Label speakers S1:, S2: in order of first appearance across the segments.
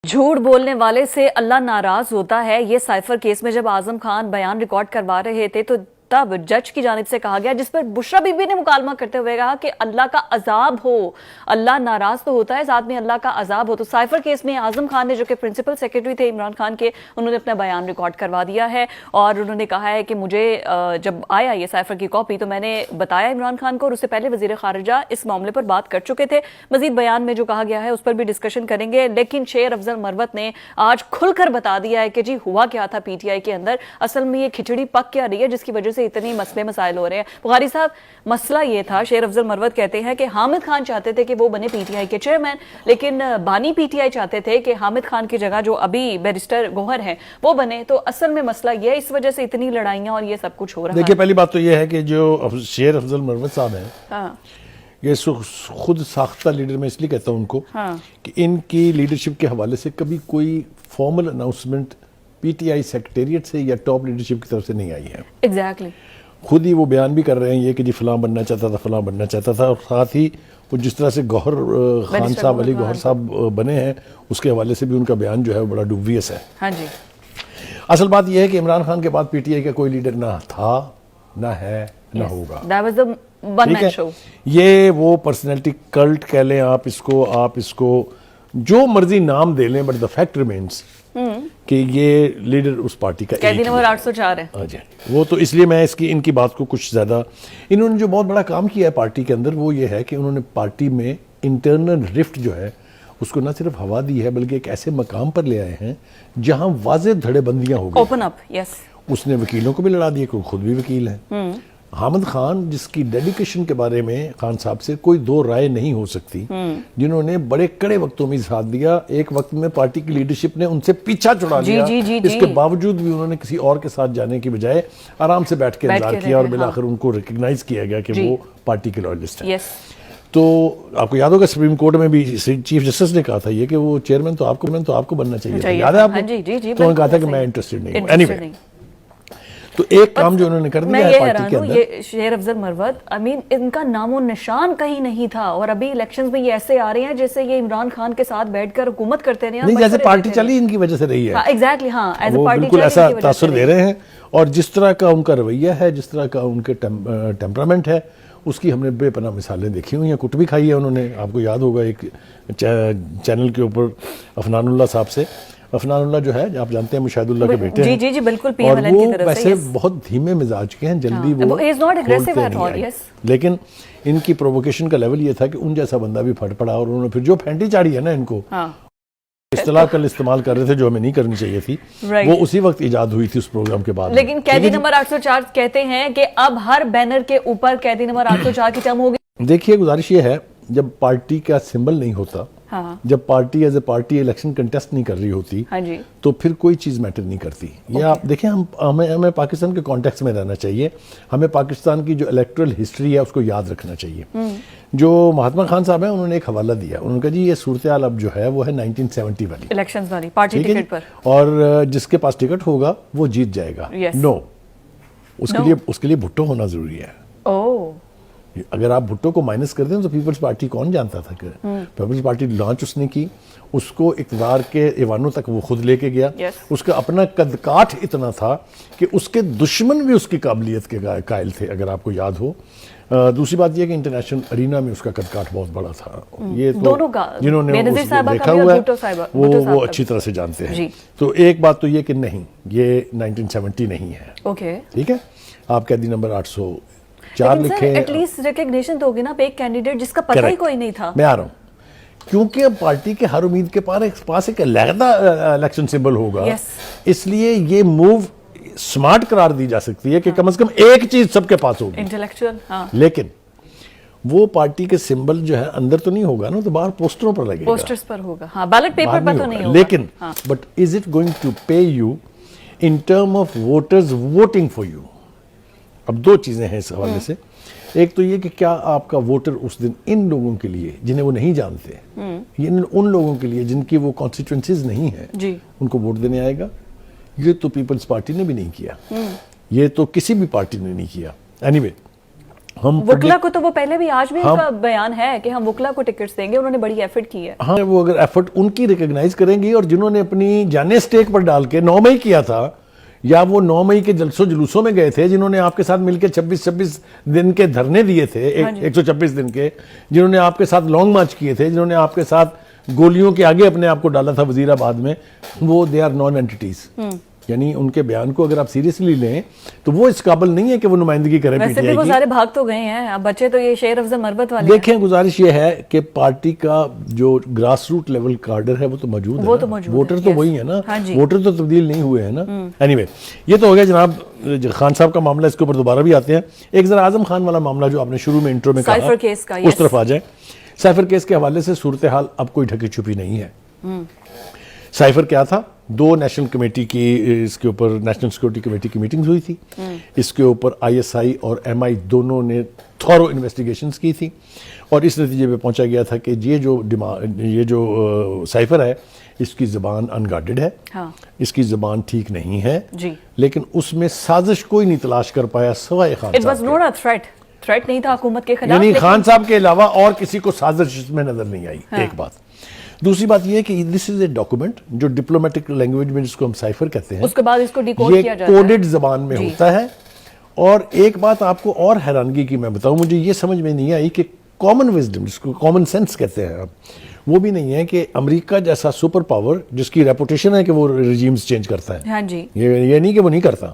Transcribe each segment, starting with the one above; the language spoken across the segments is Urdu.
S1: جھوٹ بولنے والے سے اللہ ناراض ہوتا ہے. یہ سائفر کیس میں جب اعظم خان بیان ریکارڈ کروا رہے تھے تو تب جج کی جانب سے کہا گیا، جس پر بشرا بی بی نے مکالمہ کرتے ہوئے کہا کہ اللہ کا عذاب ہو. اللہ ناراض تو ہوتا ہے، ساتھ میں اللہ کا عذاب ہو. تو سائفر کیس میں اعظم خان نے، جو کہ پرنسپل سیکرٹری تھے عمران خان کے، انہوں نے اپنا بیان ریکارڈ کروا دیا ہے اور انہوں نے کہا ہے کہ مجھے جب آیا یہ سائفر کی کاپی تو میں نے بتایا عمران خان کو، اور اس سے پہلے وزیر خارجہ اس معاملے پر بات کر چکے تھے. مزید بیان میں جو کہا گیا ہے اس پر بھی ڈسکشن کریں گے، لیکن شیر افضل مروت نے آج کھل کر بتا دیا ہے کہ جی ہوا کیا تھا پی ٹی آئی کے اندر، اصل میں یہ کھچڑی پک کیا رہی ہے جس کی وجہ سے اتنی مسئلے مسائل ہو رہے ہیں. بخاری صاحب، مسئلہ یہ تھا، شیر افضل مروت کہتے ہیں کہ حامد خان چاہتے تھے کہ وہ بنے پی ٹی آئی کے چیئرمین، لیکن بانی پی ٹی آئی چاہتے تھے کہ حامد خان کی جگہ جو ابھی بیرسٹر گوہر ہیں وہ بنے. تو اصل میں مسئلہ یہ ہے، اس وجہ سے اتنی لڑائیاں اور یہ سب کچھ ہو رہا ہے.
S2: دیکھیں، پہلی بات تو یہ ہے کہ جو شیر افضل مروت صاحب ہیں، یہ خود ساختہ لیڈر، میں اس لیے کہتا ہوں ان کو کہ ان کی لیڈرشپ کے حوالے سے کبھی کوئی formal announcement P T I secretariat سے یا ٹاپ لیڈرشپ کی طرف سے نہیں آئی ہے.
S1: ایگزیکٹلی.
S2: خود ہی وہ بیان بھی کر رہے ہیں یہ کہ جی فلاں بننا چاہتا تھا، فلاں بننا چاہتا تھا، اور ساتھ ہی وہ جس طرح سے گوہر خان صاحب، علی گوہر صاحب بنے ہیں، اس کے حوالے سے بھی ان کا بیان جو ہے بڑا ڈوبیس ہے.
S1: ہاں جی.
S2: اصل بات یہ ہے کہ عمران خان کے بعد پی ٹی آئی کا کوئی لیڈر نہ تھا، نہ ہے، نہ ہوگا. ٹھیک ہے، یہ وہ پرسنالٹی کلٹ کہہ لیں آپ اس کو جو مرضی نام دے لیں، بٹ دا فیکٹ ریمینز کہ یہ لیڈر اس پارٹی کا
S1: قیدی نمبر 804 ہے.
S2: وہ تو اس لیے میں ان کی بات کو کچھ زیادہ، انہوں نے جو بہت بڑا کام کیا ہے پارٹی کے اندر، وہ یہ ہے کہ انہوں نے پارٹی میں انٹرنل رفٹ جو ہے اس کو نہ صرف ہوا دی ہے، بلکہ ایک ایسے مقام پر لے آئے ہیں جہاں واضح دھڑے بندیاں ہو گئی.
S1: Open up. یس.
S2: اس نے وکیلوں کو بھی لڑا دیا، کہ خود بھی وکیل ہیں. حامد خان، جس کی ڈیڈیکیشن کے بارے میں خان صاحب سے کوئی دو رائے نہیں ہو سکتی، جنہوں نے بڑے کڑے وقتوں میں ساتھ دیا، ایک وقت میں پارٹی کی لیڈرشپ نے ان سے پیچھا چھڑا لیا، اس کے باوجود بھی انہوں نے کسی اور کے ساتھ جانے کی بجائے آرام سے بیٹھ کے انتظار کیا، اور بالآخر ان کو ریکگنائز کیا گیا کہ وہ پارٹی کے لائلسٹ ہیں. تو آپ کو یاد ہوگا سپریم کورٹ میں بھی چیف جسٹس نے کہا تھا یہ کہ وہ چیئرمین تو آپ کو بننا چاہیے تھا. یاد ہے آپ کو؟ تو انہوں نے کہا تھا کہ میں انٹرسٹڈ نہیں ہوں. اینی تو ایک کام جو انہوں نے کر دیا ہے پارٹی کے اندر،
S1: یہ شیر افضل مروت، ان کا نام و نشان کہیں نہیں تھا، اور ابھی الیکشنز میں یہ ایسے آ رہے ہیں جیسے یہ عمران خان کے ساتھ بیٹھ کر حکومت کرتے رہے ہیں.
S2: نہیں، جیسے پارٹی چلی ان کی وجہ سے رہی ہے.
S1: ایگزیکٹلی. ہاں،
S2: وہ بالکل ایسا تاثر دے رہے ہیں، اور جس طرح کا ان کا رویہ ہے، جس طرح کا ان کے ٹیمپرامنٹ ہے، اس کی ہم نے بے پناہ مثالیں دیکھی ہوئی ہیں. کٹ بھی کھائی ہے انہوں نے. آپ کو یاد ہوگا ایک چینل کے اوپر عفنان اللہ صاحب سے، عفنان اللہ جو ہے آپ جانتے ہیں مشاہد اللہ کے بیٹے ہیں،
S1: جی بالکل،
S2: اور وہ ویسے بہت دھیمے مزاج کے ہیں، جلدی وہ کھولتے نہیں ہیں. لیکن ان کی پرووکیشن کا لیول یہ تھا کہ ان جیسا بندہ بھی پھٹ پڑا، اور انہوں نے پھر جو پھینٹی چاڑی ہے نا ان کو، اصطلاح کل استعمال کر رہے تھے جو ہمیں نہیں کرنی چاہیے تھی، وہ اسی وقت ایجاد ہوئی تھی اس پروگرام کے بعد.
S1: لیکن قیدی نمبر 804 کہتے ہیں کہ اب ہر بینر کے اوپر قیدی نمبر 804 کی ٹرم ہوگی.
S2: دیکھیے، گزارش یہ ہے، جب پارٹی کا سمبل نہیں ہوتا، جب party as a party election contest نہیں کر رہی ہوتی، تو پھر کوئی چیز میٹر نہیں کرتی. یہ آپ دیکھیں، ہمیں پاکستان کے کانٹیکسٹ میں رہنا چاہیے. ہمیں پاکستان کی جو الیکٹرل ہسٹری ہے اس کو یاد رکھنا چاہیے. جو مہاتما خان صاحب ہیں، انہوں نے ایک حوالہ دیا، انہوں نے کہا جی یہ صورتحال اب جو ہے وہ ہے 1970 والی
S1: الیکشنز والی، پارٹی ٹکٹ پر،
S2: اور جس کے پاس ٹکٹ ہوگا وہ جیت جائے گا. نو، اس کے لیے بھٹو ہونا ضروری ہے. اگر آپ بھٹو کو مائنس کر دیں تو پیپلز پارٹی کون جانتا تھا کہ پیپلز پارٹی لانچ اس نے کی، اس کو اقتدار کے ایوانوں تک وہ خود لے کے گیا. اس کا اپنا قد کاٹھ اتنا تھا کہ اس کے دشمن بھی اس کی قابلیت کے قائل تھے، اگر آپ کو یاد ہو. دوسری بات یہ کہ انٹرنیشنل ارینا میں اس کا قد کاٹھ بہت بڑا تھا. یہ تو جنہوں نے دیکھا ہوا ہے وہ اچھی طرح سے جانتے ہیں. تو ایک بات تو یہ کہ نہیں، یہ 1970 نہیں ہے. ٹھیک ہے، آپ قیدی نمبر 804 لکھیں.
S1: ایٹ لیسٹ ریکگنیشن تو ہوگی نا ایک کینڈیڈیٹ جس کا پتہ ہی کوئی نہیں تھا.
S2: میں آ رہا ہوں، کیونکہ اب پارٹی کے ہر امید کے پاس ایک علیحدہ الیکشن سمبل ہوگا، اس لیے یہ موو سمارٹ قرار دی جا سکتی ہے کہ کم از کم ایک چیز سب کے پاس ہوگی،
S1: انٹلیکچوئل.
S2: لیکن وہ پارٹی کے سمبل جو ہے اندر تو نہیں ہوگا نا، تو باہر پوسٹروں پر لگے گا،
S1: پوسٹرز پر ہوگا. ہاں، بیلٹ پیپر پر تو نہیں ہوگا.
S2: لیکن but is it going to pay you in term of voters voting for you? اب دو چیزیں ہیں اس حوالے سے. ایک تو یہ کہ کیا آپ کا ووٹر اس دن ان لوگوں کے لیے جنہیں وہ نہیں جانتے، ان لوگوں کے لیے جن کی وہ کانسٹیٹوئنسیز نہیں ہیں، ان کو ووٹ دینے آئے گا؟ یہ تو پیپلز پارٹی نے بھی نہیں کیا، یہ تو کسی بھی پارٹی نے نہیں کیا. اینی وے، ہم
S1: وکلا کو تو وہ پہلے بھی آج بھی ان کا بیان ہے کہ ہم وکلا کو ٹکٹس دیں گے, انہوں نے بڑی ایفرٹ کی ہے.
S2: ہاں وہ اگر ایفرٹ ان کی ریکگنائز کریں گی, اور جنہوں نے اپنی جانیں سٹیک پر ڈال کے 9 مئی کیا تھا, یا وہ 9 مئی کے جلسوں جلوسوں میں گئے تھے, جنہوں نے آپ کے ساتھ مل کے 26 دن کے دھرنے دیے تھے, 126 دن کے, جنہوں نے آپ کے ساتھ لانگ مارچ کیے تھے, جنہوں نے آپ کے ساتھ گولیوں کے آگے اپنے آپ کو ڈالا تھا وزیر آباد میں, وہ دے آر نان اینٹیز. یعنی ان کے بیان کو اگر آپ سیریسلی لیں تو وہ اس قابل نہیں ہے کہ وہ نمائندگی کریں
S1: ویسے بھی وہ سارے بھاگ تو گئے ہیں, اب بچے تو یہ شیر افضل مربت والے.
S2: دیکھیں گزارش یہ ہے کہ پارٹی کا جو گراس روٹ لیول کارڈر ہے وہ تو موجود ہے, ووٹر تو وہی ہے نا, ووٹر تو تبدیل نہیں ہوئے ہیں نا. اینی وے, یہ تو ہو گیا جناب خان صاحب کا معاملہ, اس کے اوپر دوبارہ بھی آتے ہیں. ایک ذرا اعظم خان والا معاملہ جو آپ نے شروع میں انٹرو میں کہا, اس طرف آ جائیں. سائفر کیس کے حوالے سے صورتحال اب کوئی ڈھکی چھپی نہیں ہے. سائفر کیا تھا؟ 2 نیشنل کمیٹی کی, اس کے اوپر نیشنل سیکورٹی کمیٹی کی میٹنگز ہوئی تھی. اس کے اوپر ISI اور MI دونوں نے تھورو انویسٹیگیشنز کی تھی, اور اس نتیجے پہ پہنچا گیا تھا کہ یہ جو سائفر ہے اس کی زبان انگارڈڈ ہے, اس کی زبان ٹھیک نہیں ہے, لیکن اس میں سازش کوئی نہیں تلاش کر پایا سوائے خان صاحب.
S1: تھریٹ نہیں تھا حکومت کے خلاف,
S2: یعنی خان صاحب کے علاوہ اور کسی کو سازش اس میں نظر نہیں آئی. ایک بات. دوسری بات یہ کہ دس از اے ڈاکومنٹ جو ڈپلومیٹک لینگویج میں جس کو ہم سائفر کہتے ہیں,
S1: اس کے بعد اس کو ڈیکوڈ کیا جاتا ہے,
S2: یہ کوڈڈ زبان میں ہوتا ہے. اور ایک بات آپ کو اور حیرانگی کی میں بتاؤں, مجھے یہ سمجھ میں نہیں آئی کہ کامن وزڈم جس کو کامن سینس کہتے ہیں آپ, وہ بھی نہیں ہے کہ امریکہ جیسا سپر پاور جس کی ریپوٹیشن ہے کہ وہ رجیمز چینج کرتا ہے, یہ نہیں کہ وہ نہیں کرتا,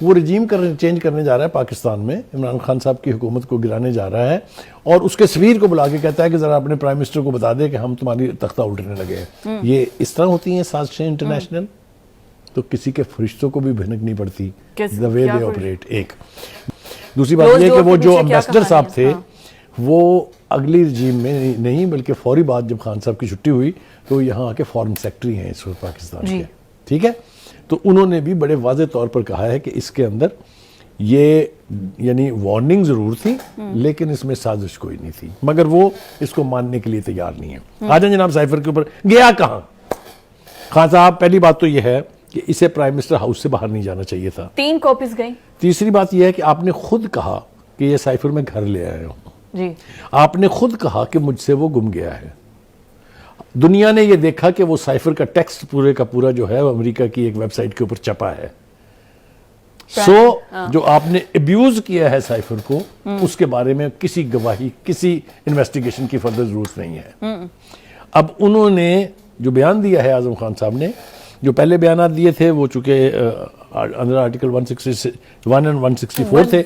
S2: وہ رجیم چینج کرنے جا رہا ہے پاکستان میں, عمران خان صاحب کی حکومت کو گرانے جا رہا ہے, اور اس کے سفیر کو بلا کے کہتا ہے کہ ذرا اپنے پرائم منسٹر کو بتا دے کہ ہم تمہاری تختہ الٹنے لگے ہیں. یہ اس طرح ہوتی ہیں سازشیں انٹرنیشنل, تو کسی کے فرشتوں کو بھی بھنک نہیں پڑتی the way they operate. ایک دوسری بات یہ کہ وہ جو امبیسڈر صاحب تھے وہ اگلی رجیم میں نہیں بلکہ فوری بعد جب خان صاحب کی چھٹی ہوئی تو یہاں آ کے فارن سیکٹری ہیں اس وقت پاکستان کے, ٹھیک ہے. تو انہوں نے بھی بڑے واضح طور پر کہا ہے کہ اس کے اندر یہ یعنی وارننگ ضرور تھی لیکن اس میں سازش کوئی نہیں تھی, مگر وہ اس کو ماننے کے لیے تیار نہیں ہے. آ جائیں جناب سائفر کے اوپر, گیا کہاں خان صاحب؟ پہلی بات تو یہ ہے کہ اسے پرائم منسٹر ہاؤس سے باہر نہیں جانا چاہیے تھا,
S1: 3 کاپیز گئی.
S2: تیسری بات یہ ہے کہ آپ نے خود کہا کہ یہ سائفر میں گھر لے آئے ہوں, آپ نے خود کہا کہ مجھ سے وہ گم گیا ہے. دنیا نے یہ دیکھا کہ وہ سائفر کا ٹیکسٹ پورے کا پورا جو ہے وہ امریکہ کی ایک ویب سائٹ کے اوپر چھپا ہے. جو آپ نے ابیوز کیا ہے سائفر کو, اس کے بارے میں کسی گواہی کسی انویسٹیگیشن کی فردر ضرورت نہیں ہے. اب انہوں نے جو بیان دیا ہے اعظم خان صاحب نے, جو پہلے بیانات دیے تھے وہ چونکہ اندر آرٹیکل 161 اور 164 تھے,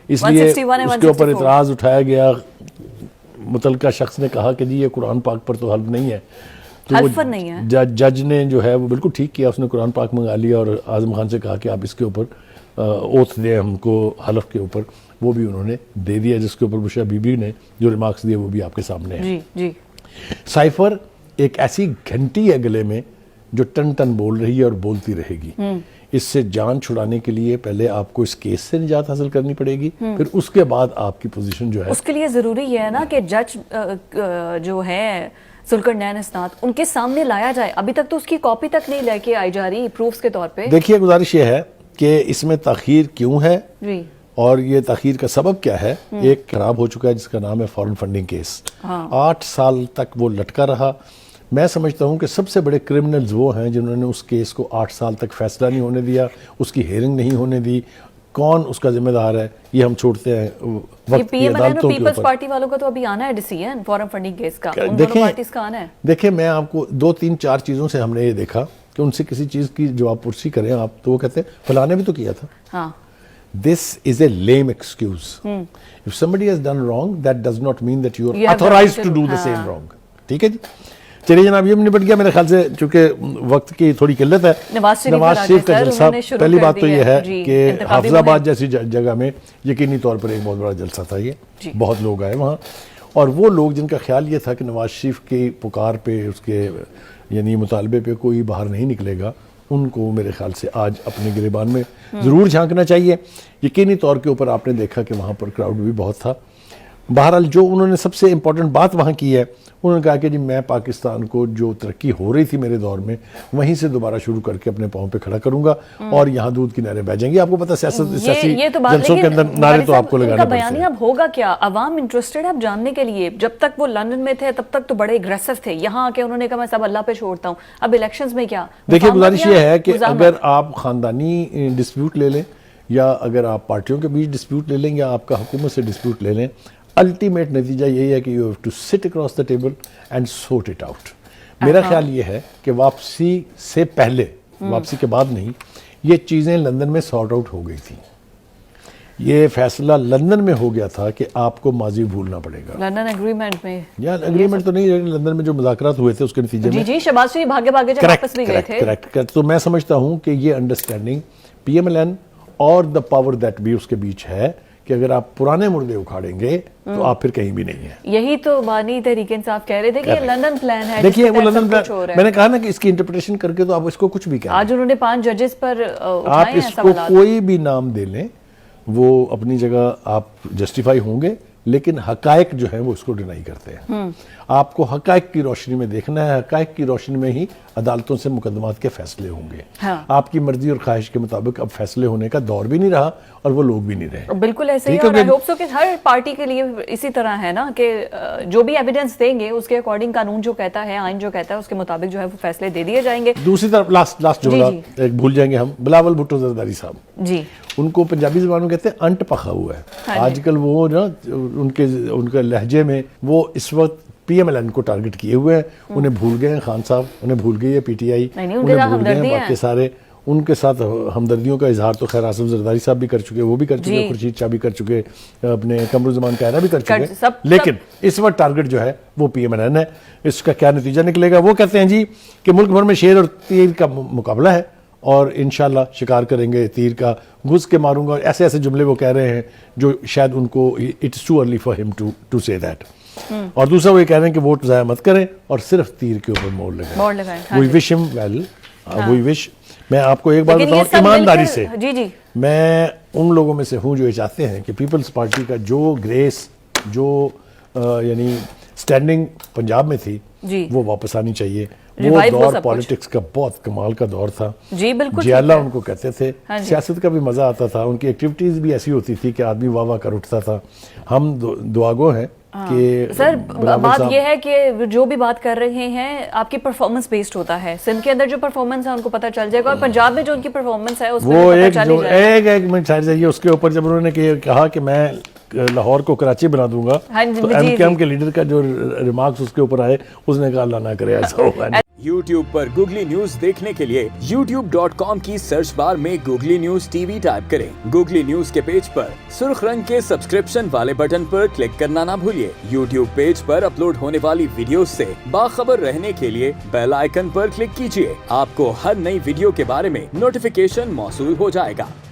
S2: اس لیے اس کے اوپر اعتراض اٹھایا گیا. متعلقہ شخص نے کہا کہ جی یہ قرآن پاک پر تو حلف نہیں ہے, تو جج نے جو ہے وہ بالکل ٹھیک کیا, اس نے قرآن پاک منگا لیا اور اعظم خان سے کہا کہ آپ اس کے اوپر اوتھ دیں ہم کو حلف کے اوپر, وہ بھی انہوں نے دے دیا, جس کے اوپر بشرا بی بی نے جو ریمارکس دیے وہ بھی آپ کے سامنے ہیں. سائفر ایک ایسی گھنٹی ہے گلے میں جو ٹن ٹن بول رہی ہے اور بولتی رہے گی. اس سے جان چھڑانے کے لیے پہلے آپ کو اس کیس سے نجات حاصل کرنی پڑے گی, پھر اس کے بعد آپ کی پوزیشن جو ہے,
S1: اس کے لیے ضروری یہ ہے نا کہ جج جو ہے ذوالقرنین اسناد ان کے سامنے لایا جائے. ابھی تک تو اس کی کاپی تک نہیں لے کے آئی جا رہی پروفز کے طور پہ.
S2: دیکھیے گزارش یہ ہے کہ اس میں تاخیر کیوں ہے اور یہ تاخیر کا سبب کیا ہے. ایک خراب ہو چکا ہے جس کا نام ہے فارن فنڈنگ کیس, 8 سال تک وہ لٹکا رہا. میں سمجھتا ہوں کہ سب سے بڑے کرمنلز وہ ہیں جنہوں نے اس کیس کو 8 سال تک فیصلہ نہیں ہونے دیا, اس کی ہیئرنگ نہیں ہونے دی. کون اس کا ذمہ دار ہے یہ ہم چھوڑتے ہیں وقت کی عدالتوں کے اوپر.
S1: پیپلز پارٹی والوں کا تو ابھی آنا ہے ڈیسیژن فارن فنڈنگ کیس کا, ان دونوں پارٹیز کا آنا ہے.
S2: دیکھیں میں آپ کو 2 3 4 چیزوں سے ہم نے یہ دیکھا کہ ان سے کسی چیز کی جواب پرسی کریں آپ تو وہ کہتے ہیں فلاں نے بھی تو کیا تھا. This is a lame excuse. If somebody has done wrong, that does not mean that you are authorized to do the same wrong. ٹھیک ہے جی, چلیے جناب یہ نپٹ گیا میرے خیال سے. چونکہ وقت کی تھوڑی قلت ہے, نواز شریف کا جلسہ, پہلی بات تو یہ ہے کہ حافظ آباد جیسی جگہ میں یقینی طور پر ایک بہت بڑا جلسہ تھا. یہ بہت لوگ آئے وہاں, اور وہ لوگ جن کا خیال یہ تھا کہ نواز شریف کی پکار پہ, اس کے یعنی مطالبے پہ کوئی باہر نہیں نکلے گا, ان کو میرے خیال سے آج اپنے گریبان میں ضرور جھانکنا چاہیے. یقینی طور کے اوپر آپ نے دیکھا کہ وہاں پر کراؤڈ بھی بہت تھا. بہرحال جو انہوں نے سب سے امپورٹنٹ بات وہاں کی ہے، انہوں نے کہا کہ جی میں پاکستان کو جو ترقی ہو رہی تھی میرے دور میں وہیں سے دوبارہ شروع کر کے اپنے پاؤں پہ کھڑا کروں گا اور یہاں دودھ کی نہریں بہ جائیں گی. آپ کو پتا سیاسی جلسوں کے اندر نعرے تو آپ کو لگانے پڑتے ہیں.
S1: بیانیہ اب ہوگا کیا؟ عوام انٹرسٹڈ ہے اب جاننے کے لیے. جب تک وہ لندن میں تھے تب تک تو بڑے اگریسو تھے، یہاں آ کے انہوں نے کہا میں سب اللہ پہ چھوڑتا ہوں. اب الیکشنز میں کیا؟
S2: دیکھیں گزارش یہ ہے کہ اگر آپ خاندانی ڈسپیوٹ لے لیں یا اگر آپ پارٹیوں کے بیچ ڈسپیوٹ لے لیں یا آپ کا حکومت سے ڈسپیوٹ لے لیں، الٹیمیٹ نتیجہ یہی ہے کہ you have to sit across the table and sort it out. میرا خیال یہ ہے کہ واپسی سے پہلے، واپسی کے بعد نہیں، یہ چیزیں لندن میں سارٹ آؤٹ ہو گئی تھیں. یہ فیصلہ لندن میں ہو گیا تھا کہ آپ کو ماضی بھولنا پڑے گا.
S1: لندن ایگریمنٹ میں
S2: یا ایگریمنٹ تو نہیں، لندن میں جو مذاکرات ہوئے تھے اس کے نتیجے میں
S1: جی شہباز شریف بھاگے بھاگے جب واپس بھی گئے تھے.
S2: کریکٹ. تو میں سمجھتا ہوں کہ یہ understanding P M L N اور دا پاور دیٹ بی اس کے بیچ ہے کہ اگر آپ پرانے مردے اکھاڑیں گے تو آپ پھر کہیں بھی نہیں ہیں.
S1: یہی تو بانی تحریک انصاف کہہ رہے تھے کہ یہ لندن پلان ہے.
S2: دیکھیے وہ لندن پلان، میں نے کہا نا کہ اس کی انٹرپریٹیشن کر کے تو آپ اس کو کچھ بھی کہیں.
S1: آج انہوں نے 5 ججز پر
S2: آپ اس کو کوئی بھی نام دے لیں، وہ اپنی جگہ آپ جسٹیفائی ہوں گے، لیکن حقائق جو ہیں وہ اس کو ڈینائی کرتے ہیں. آپ کو حقائق کی روشنی میں دیکھنا ہے، حقائق کی روشنی میں ہی عدالتوں سے مقدمات کے فیصلے ہوں گے. آپ کی مرضی اور خواہش کے مطابق اب فیصلے ہونے کا دور بھی نہیں رہا اور وہ لوگ بھی نہیں رہے.
S1: بالکل ایسے ہی. اور آئی ہوپ سو کہ ہر پارٹی کے لیے اسی طرح ہے نا کہ جو بھی ایویڈنس دیں گے اس کے اکارڈنگ قانون جو کہتا ہے، آئین جو کہتا ہے اس کے مطابق جو ہے وہ فیصلے دے دیے جائیں گے.
S2: دوسری طرف لاسٹ جو ایک بھول جائیں گے ہم، بلاول بھٹو زرداری صاحب
S1: جی،
S2: ان کو پنجابی زبان میں کہتے ہیں انٹ پخا ہوا ہے. آج کل وہ نا ان کے لہجے میں وہ اس وقت پی ایم ایل این کو ٹارگٹ کیے ہوئے ہیں. انہیں بھول گئے ہیں خان صاحب، انہیں بھول گئی ہے پی ٹی آئی، انہیں بھول گئے ہیں باقی سارے. ان کے ساتھ ہمدردیوں کا اظہار تو خیر آصف زرداری صاحب بھی کر چکے، وہ بھی کر چکے، خورشید شاہ بھی کر چکے، اپنے قمرالزمان کائرہ بھی کر چکے. لیکن اس وقت ٹارگٹ جو ہے وہ پی ایم ایل این ہے. اس کا کیا نتیجہ نکلے گا؟ وہ کہتے ہیں جی کہ ملک بھر میں شیر اور تیر کا مقابلہ ہے اور انشاءاللہ شکار کریں گے تیر کا، گھس کے ماروں گا. ایسے ایسے جملے وہ کہہ رہے ہیں جو شاید ان کو اٹس ٹو ارلی فار ہم ٹو سے دیٹ. اور دوسرا وہ یہ کہہ رہے ہیں کہ ووٹ ضائع مت کریں اور صرف تیر کے اوپر مور لگائیں. وی وش ہم ویل، وی وش. میں آپ کو ایک بات بتاؤں ایمانداری سے، میں ان لوگوں میں سے ہوں جو یہ چاہتے ہیں کہ پیپلز پارٹی کا جو گریس، جو یعنی سٹینڈنگ پنجاب میں تھی وہ واپس آنی چاہیے. وہ دور پالیٹکس کا بہت کمال کا دور تھا.
S1: جی بالکل،
S2: جیالہ ان کو کہتے تھے. سیاست کا بھی مزہ آتا تھا، ان کی ایکٹیویٹیز بھی ایسی ہوتی تھی کہ آدمی واہ واہ کر اٹھتا تھا. ہم دعا گو ہیں کہ
S1: سر بات یہ ہے کہ جو بھی بات کر رہے ہیں آپ کی پرفارمنس بیسڈ ہوتا ہے. سندھ کے اندر جو پرفارمنس ہے ان کو پتہ چل جائے گا اور پنجاب میں جو ان کی پرفارمنس ہے اس میں پتہ چل جائے گا.
S2: ایک منٹ ٹھہر جائیے. اس کے اوپر جب انہوں نے کہا کہ میں لاہور کو کراچی بنا دوں گا تو ایم کیو ایم کے لیڈر کا جو ریمارکس اس کے اوپر آئے، اس نے کہا اللہ نہ کرے ایسا ہوگا.
S3: YouTube پر گوگلی نیوز دیکھنے کے لیے youtube.com کی سرچ بار میں googly news T V type کریں. گوگلی نیوز کے پیج پر سرخ رنگ کے سبسکرپشن والے بٹن پر کلک کرنا نہ بھولیے. YouTube پیج پر اپلوڈ ہونے والی ویڈیوز سے باخبر رہنے کے لیے بیل آئیکن پر کلک کیجیے. آپ کو ہر نئی ویڈیو کے بارے میں نوٹیفیکیشن موصول ہو جائے گا.